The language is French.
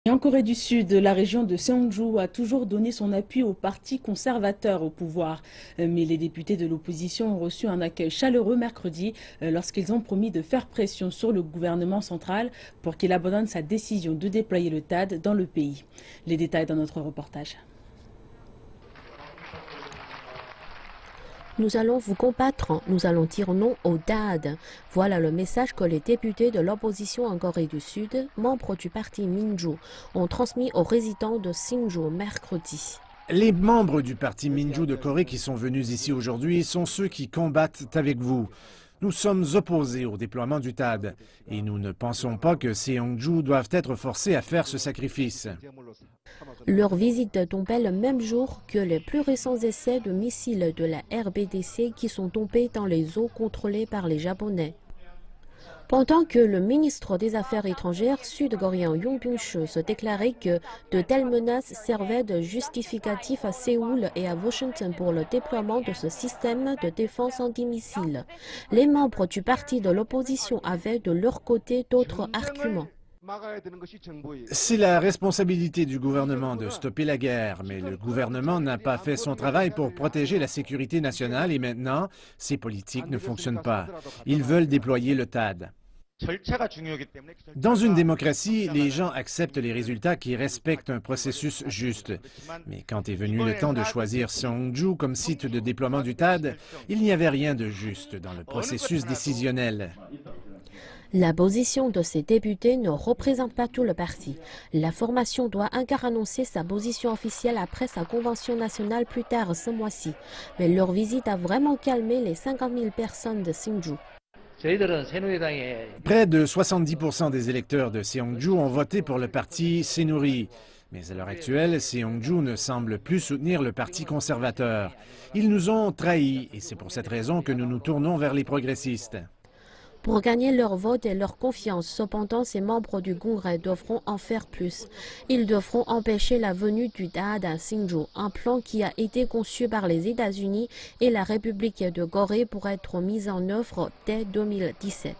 Et en Corée du Sud, la région de Seongju a toujours donné son appui au parti conservateur au pouvoir. Mais les députés de l'opposition ont reçu un accueil chaleureux mercredi lorsqu'ils ont promis de faire pression sur le gouvernement central pour qu'il abandonne sa décision de déployer le TAD dans le pays. Les détails dans notre reportage. Nous allons vous combattre, nous allons dire non au TAD. Voilà le message que les députés de l'opposition en Corée du Sud, membres du parti Minju, ont transmis aux résidents de Sinju mercredi. Les membres du parti Minju de Corée qui sont venus ici aujourd'hui sont ceux qui combattent avec vous. Nous sommes opposés au déploiement du TAD et nous ne pensons pas que Seongju doivent être forcés à faire ce sacrifice. Leur visite tombait le même jour que les plus récents essais de missiles de la RBDC qui sont tombés dans les eaux contrôlées par les Japonais. Pendant que le ministre des Affaires étrangères sud-coréen Yong Byung-chul se déclarait que de telles menaces servaient de justificatif à Séoul et à Washington pour le déploiement de ce système de défense antimissile, les membres du parti de l'opposition avaient de leur côté d'autres arguments. C'est la responsabilité du gouvernement de stopper la guerre, mais le gouvernement n'a pas fait son travail pour protéger la sécurité nationale et maintenant, ces politiques ne fonctionnent pas. Ils veulent déployer le TAD. Dans une démocratie, les gens acceptent les résultats qui respectent un processus juste. Mais quand est venu le temps de choisir Seongju comme site de déploiement du TAD, il n'y avait rien de juste dans le processus décisionnel. La position de ces députés ne représente pas tout le parti. La formation doit encore annoncer sa position officielle après sa convention nationale plus tard ce mois-ci. Mais leur visite a vraiment calmé les 50 000 personnes de Sinju. Près de 70% des électeurs de Seongju ont voté pour le parti Saenuri. Mais à l'heure actuelle, Seongju ne semble plus soutenir le parti conservateur. Ils nous ont trahis et c'est pour cette raison que nous nous tournons vers les progressistes. Pour gagner leur vote et leur confiance, cependant, ces membres du Congrès devront en faire plus. Ils devront empêcher la venue du TAD à Sinju, un plan qui a été conçu par les États-Unis et la République de Corée pour être mis en œuvre dès 2017.